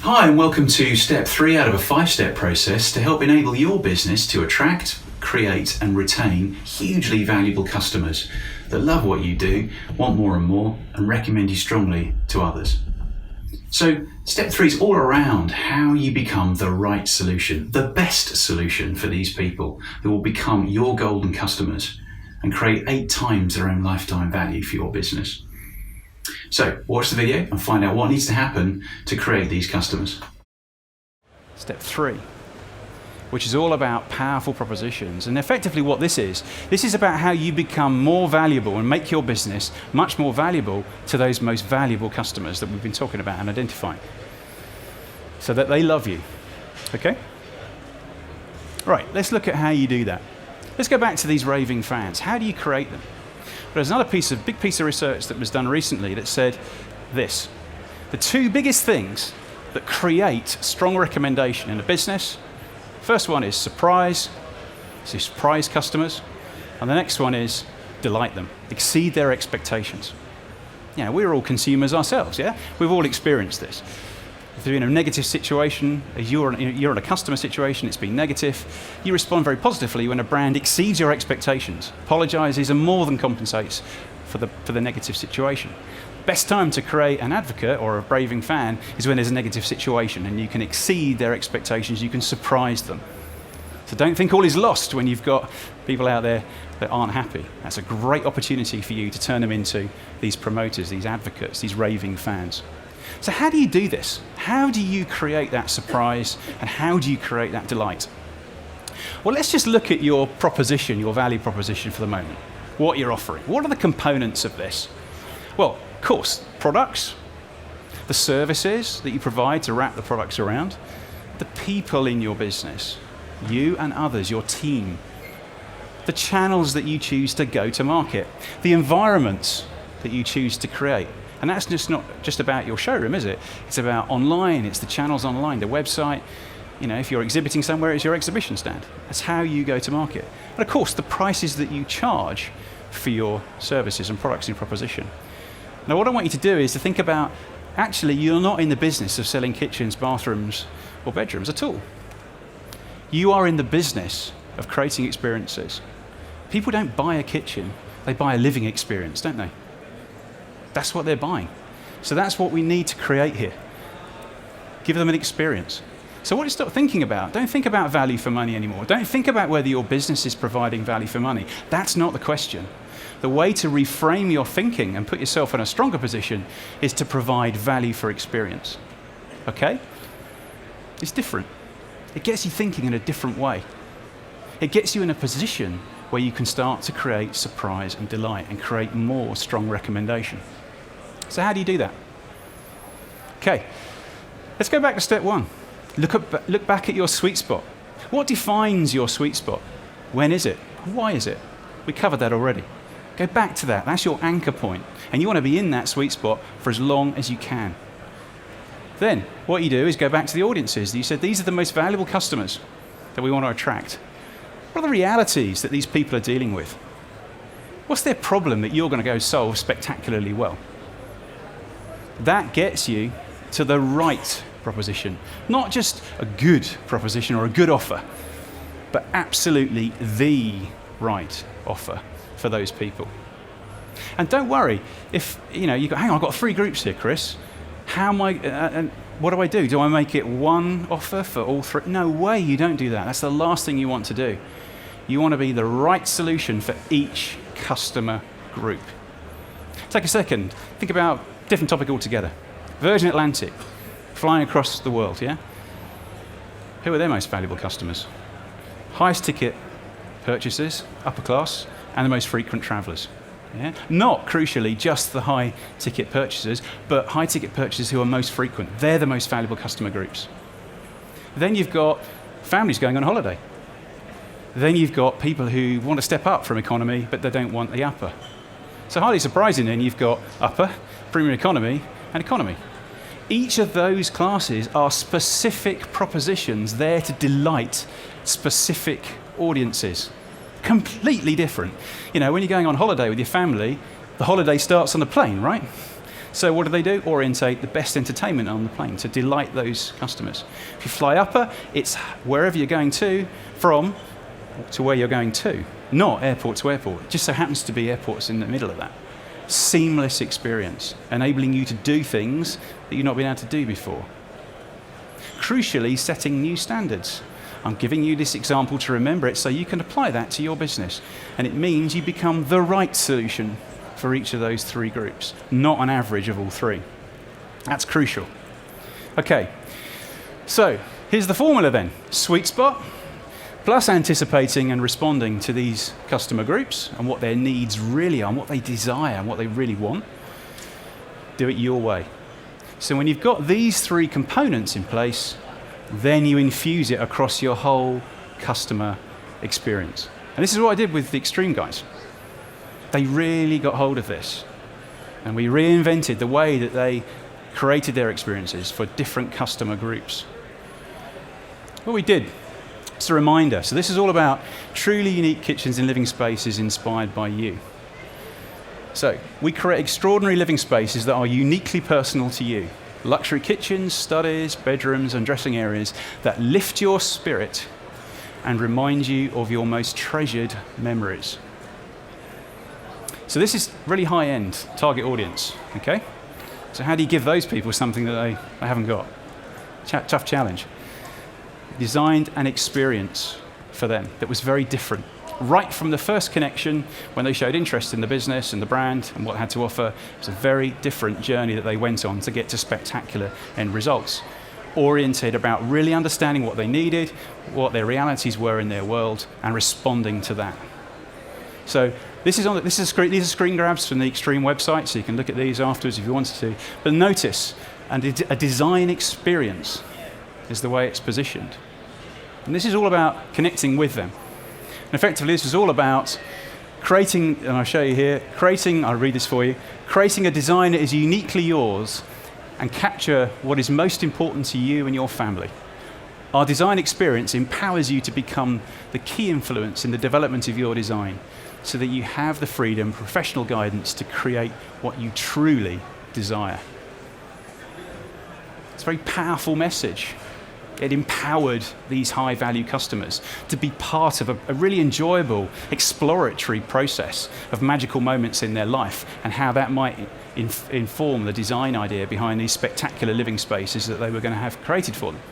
Hi and welcome to step 3 out of a 5-step process to help enable your business to attract, create and retain hugely valuable customers that love what you do, want more and recommend you strongly to others. So step 3 is all around how you become the right solution, the best solution for these people who will become your golden customers and create 8 times their own lifetime value for your business. So watch the video and find out what needs to happen to create these customers. Step 3, which is all about powerful propositions. And effectively what this is about how you become more valuable and make your business much more valuable to those most valuable customers that we've been talking about and identifying, so that they love you. Okay? Right, let's look at how you do that. Let's go back to these raving fans. How do you create them? There's another big piece of research that was done recently that said this: the 2 biggest things that create strong recommendation in a business, first one is surprise, so surprise customers, and the next one is delight them, exceed their expectations. You know, we're all consumers ourselves, yeah? We've all experienced this. If you're in a negative situation, you're in a customer situation, it's been negative, you respond very positively when a brand exceeds your expectations, apologizes and more than compensates for the negative situation. Best time to create an advocate or a raving fan is when there's a negative situation and you can exceed their expectations, you can surprise them. So don't think all is lost when you've got people out there that aren't happy. That's a great opportunity for you to turn them into these promoters, these advocates, these raving fans. So how do you do this? How do you create that surprise and how do you create that delight? Well, let's just look at your proposition, your value proposition for the moment. What you're offering. What are the components of this? Well, of course, products, the services that you provide to wrap the products around, the people in your business, you and others, your team, the channels that you choose to go to market, the environments that you choose to create. And that's just not just about your showroom, is it? It's about online, it's the channels online, the website. You know, if you're exhibiting somewhere, it's your exhibition stand. That's how you go to market. And of course, the prices that you charge for your services and products in proposition. Now, what I want you to do is to think about, actually, you're not in the business of selling kitchens, bathrooms, or bedrooms at all. You are in the business of creating experiences. People don't buy a kitchen, they buy a living experience, don't they? That's what they're buying. So that's what we need to create here. Give them an experience. So what do you start thinking about? Don't think about value for money anymore. Don't think about whether your business is providing value for money. That's not the question. The way to reframe your thinking and put yourself in a stronger position is to provide value for experience. Okay? It's different. It gets you thinking in a different way. It gets you in a position where you can start to create surprise and delight and create more strong recommendation. So how do you do that? Okay, let's go back to step 1. Look back at your sweet spot. What defines your sweet spot? When is it? Why is it? We covered that already. Go back to that. That's your anchor point. And you want to be in that sweet spot for as long as you can. Then what you do is go back to the audiences. You said these are the most valuable customers that we want to attract. What are the realities that these people are dealing with? What's their problem that you're going to go solve spectacularly well? That gets you to the right proposition. Not just a good proposition or a good offer, but absolutely the right offer for those people. And don't worry if you go, hang on, I've got 3 groups here, Chris. How am I, and what do I do? Do I make it one offer for all 3? No way, you don't do that. That's the last thing you want to do. You want to be the right solution for each customer group. Take a second, think about a different topic altogether. Virgin Atlantic, flying across the world, yeah? Who are their most valuable customers? Highest ticket purchasers, upper class, and the most frequent travellers. Yeah? Not, crucially, just the high ticket purchasers, but high ticket purchasers who are most frequent. They're the most valuable customer groups. Then you've got families going on holiday. Then you've got people who want to step up from economy, but they don't want the upper. So highly surprising then, you've got upper, premium economy, and economy. Each of those classes are specific propositions there to delight specific audiences. Completely different. You know, when you're going on holiday with your family, the holiday starts on the plane, right? So what do? Orientate the best entertainment on the plane to delight those customers. If you fly upper, it's wherever you're going to, from to where you're going to, not airport to airport. It just so happens to be airports in the middle of that. Seamless experience, enabling you to do things that you've not been able to do before. Crucially, setting new standards. I'm giving you this example to remember it so you can apply that to your business. And it means you become the right solution for each of those three groups, not an average of all three. That's crucial. Okay, so here's the formula then. Sweet spot, plus anticipating and responding to these customer groups and what their needs really are, and what they desire and what they really want. Do it your way. So when you've got these three components in place, then you infuse it across your whole customer experience. And this is what I did with the Extreme guys. They really got hold of this. And we reinvented the way that they created their experiences for different customer groups. What we did, it's a reminder. So this is all about truly unique kitchens and living spaces inspired by you. So we create extraordinary living spaces that are uniquely personal to you. Luxury kitchens, studies, bedrooms, and dressing areas that lift your spirit and remind you of your most treasured memories. So this is really high-end target audience, okay? So how do you give those people something that they haven't got? Tough challenge. Designed an experience for them that was very different. Right from the first connection, when they showed interest in the business and the brand and what it had to offer, it was a very different journey that they went on to get to spectacular end results. Oriented about really understanding what they needed, what their realities were in their world, and responding to that. So these are screen grabs from the Extreme website, so you can look at these afterwards if you wanted to. But notice, a design experience is the way it's positioned. And this is all about connecting with them. And effectively, this is all about creating, and I'll show you here, I'll read this for you, creating a design that is uniquely yours and capture what is most important to you and your family. Our design experience empowers you to become the key influence in the development of your design so that you have the freedom, professional guidance to create what you truly desire. It's a very powerful message. It empowered these high-value customers to be part of a really enjoyable, exploratory process of magical moments in their life and how that might inform the design idea behind these spectacular living spaces that they were going to have created for them.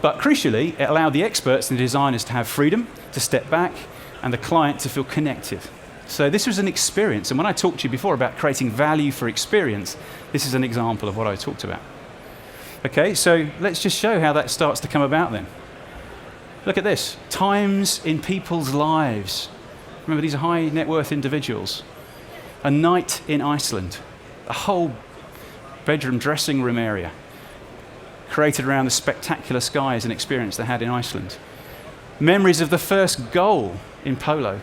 But crucially, it allowed the experts and the designers to have freedom, to step back, and the client to feel connected. So this was an experience, and when I talked to you before about creating value for experience, this is an example of what I talked about. Okay, so let's just show how that starts to come about then. Look at this, times in people's lives. Remember, these are high net worth individuals. A night in Iceland, a whole bedroom dressing room area created around the spectacular skies and experience they had in Iceland. Memories of the first goal in polo,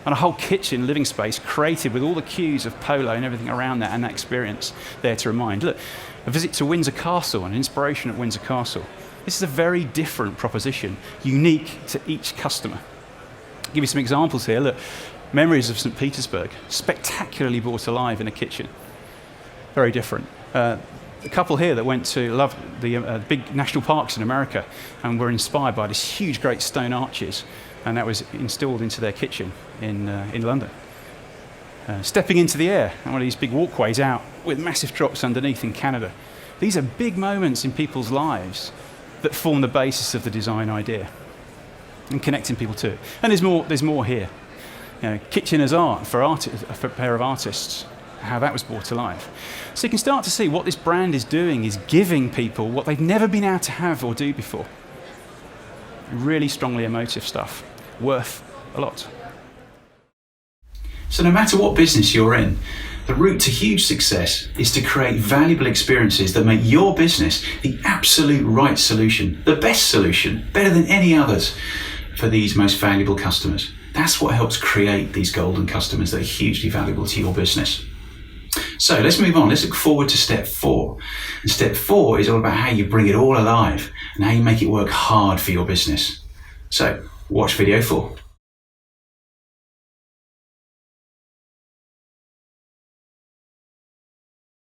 and a whole kitchen living space created with all the cues of polo and everything around that and that experience there to remind. Look, a visit to Windsor Castle, an inspiration at Windsor Castle. This is a very different proposition, unique to each customer. I'll give you some examples here. Look, memories of St. Petersburg, spectacularly brought alive in a kitchen. Very different. A couple here that went to love the big national parks in America and were inspired by these huge, great stone arches, and that was installed into their kitchen in London. Stepping into the air on one of these big walkways out with massive drops underneath in Canada. These are big moments in people's lives that form the basis of the design idea and connecting people to it. And there's more here. You know, kitchen as art for a pair of artists, how that was brought to life. So you can start to see what this brand is doing is giving people what they've never been able to have or do before. Really strongly emotive stuff, worth a lot. So no matter what business you're in, the route to huge success is to create valuable experiences that make your business the absolute right solution, the best solution, better than any others for these most valuable customers. That's what helps create these golden customers that are hugely valuable to your business. So let's move on. Let's look forward to step 4. And step 4 is all about how you bring it all alive and how you make it work hard for your business. So watch video 4.